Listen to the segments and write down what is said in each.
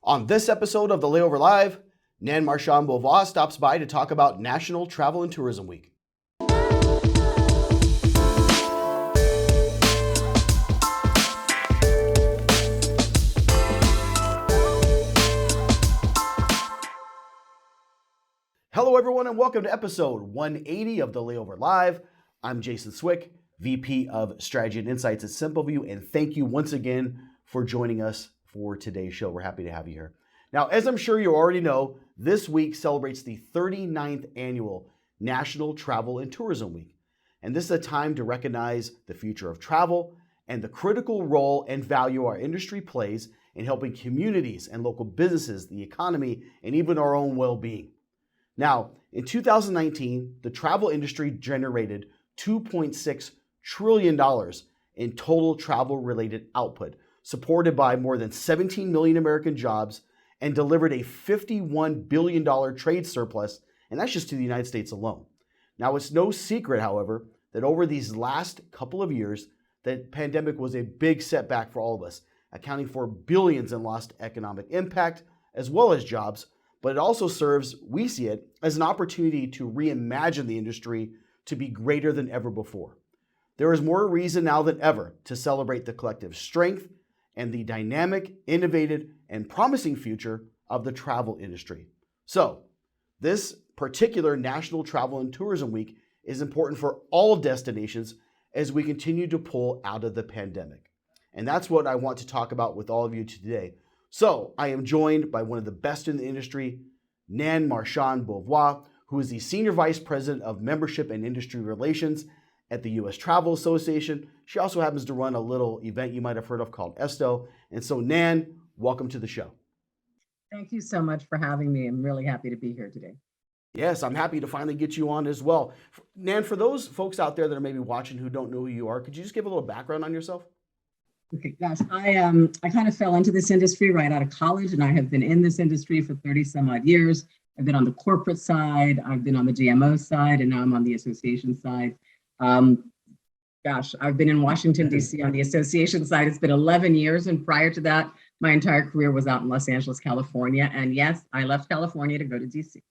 On this episode of the Layover Live, Nan Marchand-Beauvois stops by to talk about National Travel and Tourism Week. Hello, everyone, and welcome to episode 180 of the Layover Live. I'm Jason Swick, VP of Strategy and Insights at SimpleView, and thank you once again for joining us for today's show. We're happy to have you here. Now, as I'm sure you already know, this week celebrates the 39th annual National Travel and Tourism Week. And this is a time to recognize the future of travel and the critical role and value our industry plays in helping communities and local businesses, the economy, and even our own well-being. Now, in 2019, the travel industry generated $2.6 trillion in total travel-related output, supported by more than 17 million American jobs, and delivered a $51 billion trade surplus, and that's just to the United States alone. Now, it's no secret, however, that over these last couple of years, the pandemic was a big setback for all of us, accounting for billions in lost economic impact, as well as jobs, but it also serves, we see it, as an opportunity to reimagine the industry to be greater than ever before. There is more reason now than ever to celebrate the collective strength and the dynamic, innovative, and promising future of the travel industry. So, this particular National Travel and Tourism Week is important for all destinations as we continue to pull out of the pandemic. And that's what I want to talk about with all of you today. So, I am joined by one of the best in the industry, Nan Marchand-Beauvois, who is the Senior Vice President of Membership and Industry Relations at the U.S. Travel Association. She also happens to run a little event you might have heard of called ESTO. And so, Nan, welcome to the show. Thank you so much for having me. I'm really happy to be here today. Yes, I'm happy to finally get you on as well. Nan, for those folks out there that are maybe watching who don't know who you are, could you just give a little background on yourself? Okay, gosh, I kind of fell into this industry right out of college, and I have been in this industry for 30 some odd years. I've been on the corporate side, I've been on the GMO side, and now I'm on the association side. I've been in Washington, D.C. on the association side. It's been 11 years. And prior to that, my entire career was out in Los Angeles, California. And yes, I left California to go to D.C.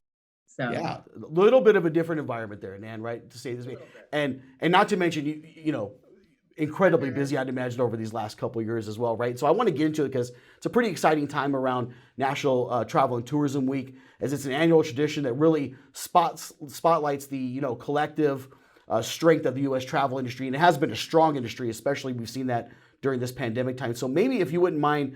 So yeah, a little bit of a different environment there, Nan, right? To say this, and not to mention, you know, incredibly busy, I'd imagine, over these last couple of years as well, right? So I want to get into it because it's a pretty exciting time around National Travel and Tourism Week, as it's an annual tradition that really spotlights the collective strength of the U.S. travel industry, and it has been a strong industry, especially we've seen that during this pandemic time. So maybe if you wouldn't mind,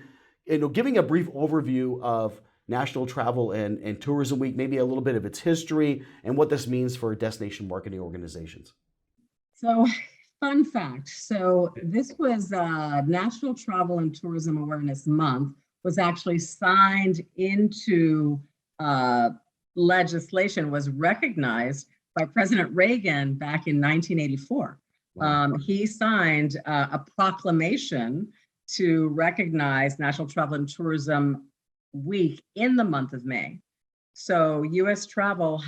giving a brief overview of National Travel and Tourism Week, maybe a little bit of its history and what this means for destination marketing organizations. So, fun fact. So this was National Travel and Tourism Awareness Month was actually signed into legislation, was recognized by President Reagan back in 1984. Wow. He signed a proclamation to recognize National Travel and Tourism Week in the month of May. So U.S. Travel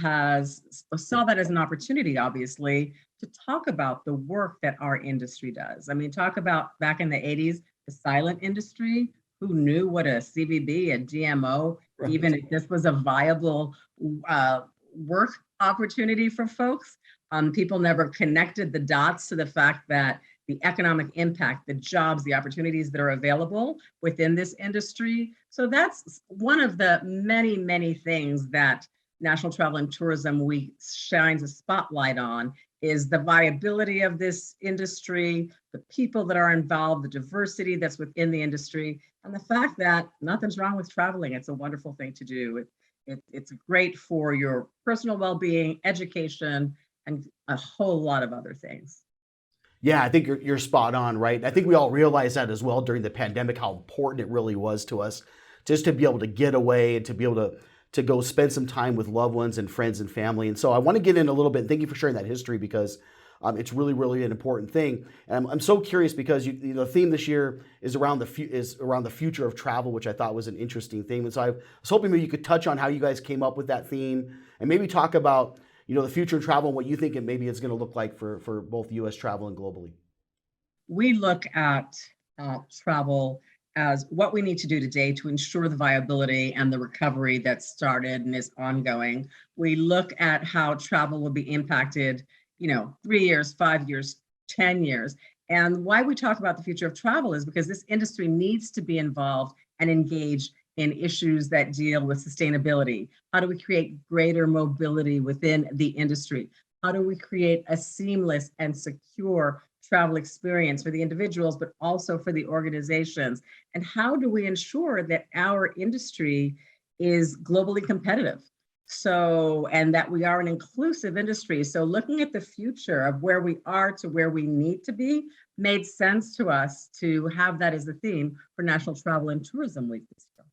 saw that as an opportunity, obviously, to talk about the work that our industry does. I mean, talk about back in the 80s, the silent industry. Who knew what a CVB, a GMO, right, even if this was a viable work opportunity for folks. People never connected the dots to the fact that the economic impact, the jobs, the opportunities that are available within this industry. So that's one of the many, many things that National Travel and Tourism Week shines a spotlight on, is the viability of this industry, the people that are involved, the diversity that's within the industry, and the fact that nothing's wrong with traveling. It's a wonderful thing to do. It's great for your personal well-being, education, and a whole lot of other things. Yeah, I think you're spot on, right? I think we all realized that as well during the pandemic, how important it really was to us just to be able to get away and to be able to go spend some time with loved ones and friends and family. And so I want to get in a little bit. Thank you for sharing that history, because it's really, really an important thing. And I'm so curious because the theme this year is around the future of travel, which I thought was an interesting theme. And so I was hoping maybe you could touch on how you guys came up with that theme, and maybe talk about the future of travel and what you think maybe it's going to look like for both U.S. travel and globally. We look at travel as what we need to do today to ensure the viability and the recovery that started and is ongoing. We look at how travel will be impacted, 3 years, 5 years, 10 years. And why we talk about the future of travel is because this industry needs to be involved and engaged in issues that deal with sustainability. How do we create greater mobility within the industry? How do we create a seamless and secure travel experience for the individuals, but also for the organizations? And how do we ensure that our industry is globally competitive? So, and that we are an inclusive industry. So looking at the future of where we are to where we need to be made sense to us to have that as the theme for National Travel and Tourism Week this year.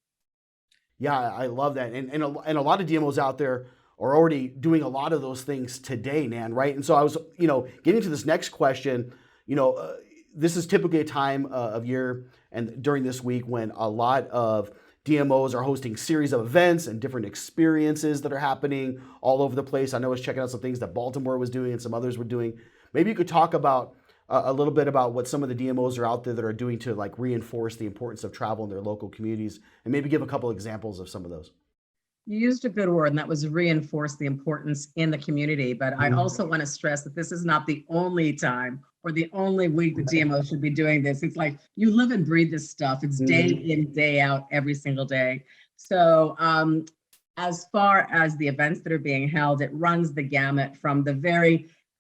Yeah, I love that. And a lot of DMOs out there are already doing a lot of those things today, Nan, right? And so I was, getting to this next question, this is typically a time of year and during this week when a lot of DMOs are hosting series of events and different experiences that are happening all over the place. I know I was checking out some things that Baltimore was doing and some others were doing. Maybe you could talk about a little bit about what some of the DMOs are out there that are doing to like reinforce the importance of travel in their local communities, and maybe give a couple examples of some of those. You used a good word, and that was reinforce the importance in the community. But I also want to stress that this is not the only time or the only week the DMO should be doing this. It's like you live and breathe this stuff. It's day in, day out, every single day. So as far as the events that are being held, it runs the gamut from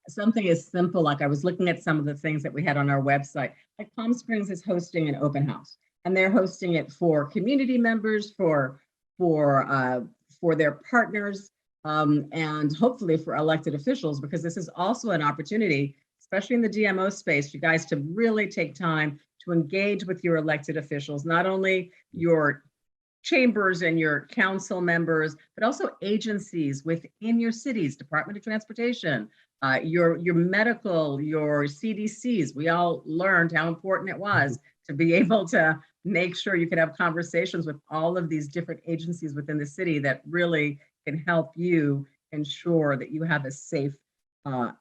something as simple, like I was looking at some of the things that we had on our website, like Palm Springs is hosting an open house, and they're hosting it for community members, for their partners, and hopefully for elected officials, because this is also an opportunity, especially in the DMO space, you guys to really take time to engage with your elected officials, not only your chambers and your council members, but also agencies within your cities, Department of Transportation, your medical, your CDCs. We all learned how important it was to be able to make sure you could have conversations with all of these different agencies within the city that really can help you ensure that you have a safe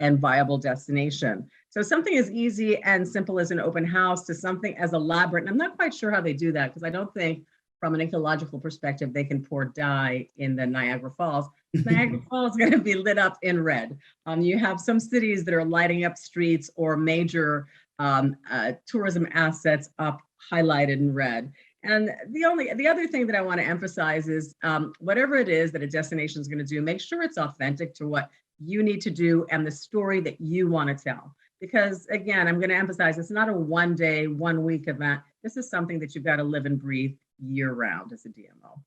and viable destination. So something as easy and simple as an open house to something as elaborate, and I'm not quite sure how they do that, because I don't think from an ecological perspective, they can pour dye in the Niagara Falls. Niagara Falls is going to be lit up in red. You have some cities that are lighting up streets or major tourism assets up highlighted in red. And the other thing that I want to emphasize is whatever it is that a destination is going to do, make sure it's authentic to what you need to do and the story that you want to tell. Because again, I'm going to emphasize it's not a 1 day, 1 week event. This is something that you've got to live and breathe year round as a DMO.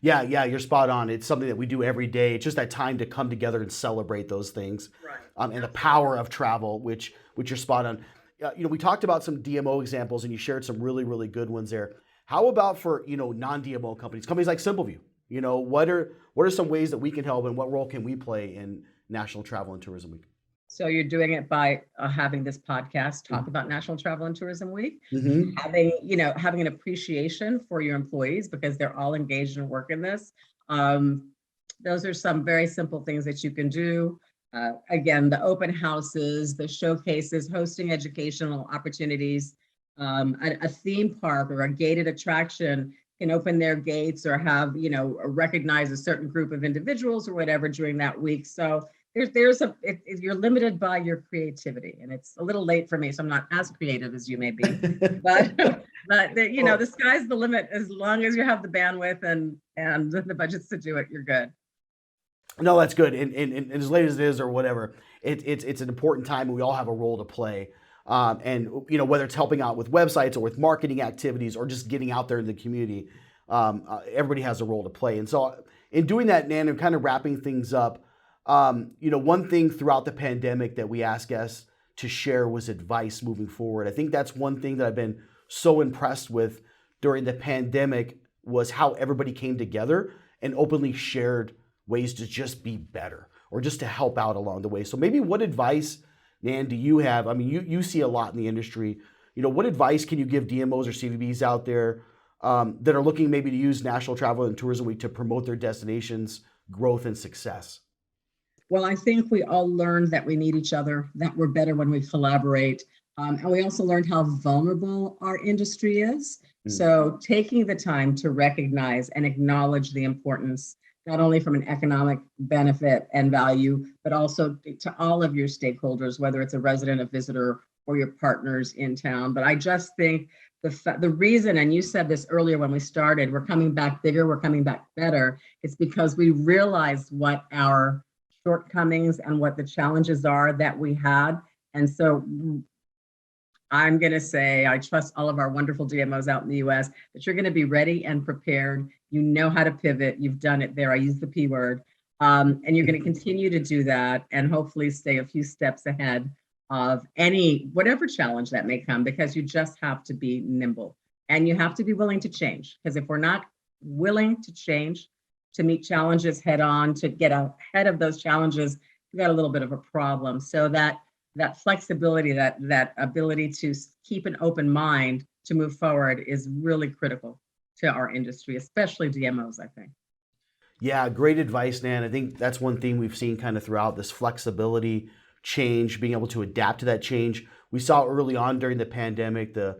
Yeah, you're spot on. It's something that we do every day. It's just that time to come together and celebrate those things, right? And the power of travel, which you're spot on. We talked about some DMO examples, and you shared some really, really good ones there. How about for non-DMO companies like Simpleview? What are some ways that we can help, and what role can we play in National Travel and Tourism Week? So you're doing it by having this podcast talk about National Travel and Tourism Week, having an appreciation for your employees because they're all engaged in work in this. Those are some very simple things that you can do. Again, the open houses, the showcases, hosting educational opportunities, a theme park or a gated attraction can open their gates or have, recognize a certain group of individuals or whatever during that week. So you're limited by your creativity, and it's a little late for me, so I'm not as creative as you may be, but the sky's the limit. As long as you have the bandwidth and the budgets to do it, you're good. No, that's good. And as late as it is or whatever, it's an important time, and we all have a role to play. And whether it's helping out with websites or with marketing activities or just getting out there in the community, everybody has a role to play. And so in doing that, Nan, and kind of wrapping things up, one thing throughout the pandemic that we asked guests to share was advice moving forward. I think that's one thing that I've been so impressed with during the pandemic was how everybody came together and openly shared ways to just be better or just to help out along the way. So maybe what advice, Nan, do you have? I mean, you see a lot in the industry. What advice can you give DMOs or CVBs out there that are looking maybe to use National Travel and Tourism Week to promote their destinations' growth and success? Well, I think we all learned that we need each other, that we're better when we collaborate. And we also learned how vulnerable our industry is. So taking the time to recognize and acknowledge the importance, not only from an economic benefit and value, but also to all of your stakeholders, whether it's a resident, a visitor, or your partners in town. But I just think the reason, and you said this earlier when we started, we're coming back bigger, we're coming back better, it's because we realized what our shortcomings and what the challenges are that we had. And so I'm going to say, I trust all of our wonderful DMOs out in the US that you're going to be ready and prepared. You know how to pivot. You've done it there. I use the P word. And you're going to continue to do that and hopefully stay a few steps ahead of whatever challenge that may come, because you just have to be nimble and you have to be willing to change. Because if we're not willing to change, to meet challenges head on, to get ahead of those challenges, we got a little bit of a problem. So that flexibility, that ability to keep an open mind to move forward is really critical to our industry, especially DMOs, I think. Yeah, great advice, Nan. I think that's one theme we've seen kind of throughout this flexibility, change, being able to adapt to that change. We saw early on during the pandemic, the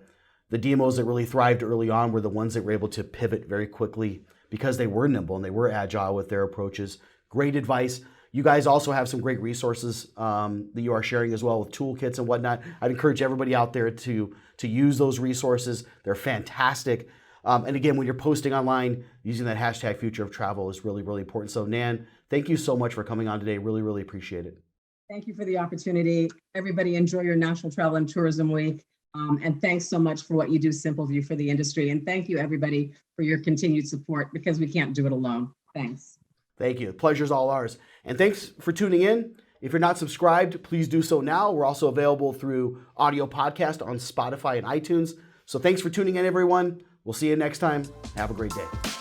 DMOs that really thrived early on were the ones that were able to pivot very quickly because they were nimble and they were agile with their approaches. Great advice. You guys also have some great resources that you are sharing as well with toolkits and whatnot. I'd encourage everybody out there to use those resources. They're fantastic. And again, when you're posting online, using that hashtag future of travel is really, really important. So Nan, thank you so much for coming on today. Really, really appreciate it. Thank you for the opportunity. Everybody enjoy your National Travel and Tourism Week. And thanks so much for what you do, SimpleView, for the industry. And thank you, everybody, for your continued support, because we can't do it alone. Thanks. Thank you. The pleasure's all ours. And thanks for tuning in. If you're not subscribed, please do so now. We're also available through audio podcast on Spotify and iTunes. So thanks for tuning in, everyone. We'll see you next time. Have a great day.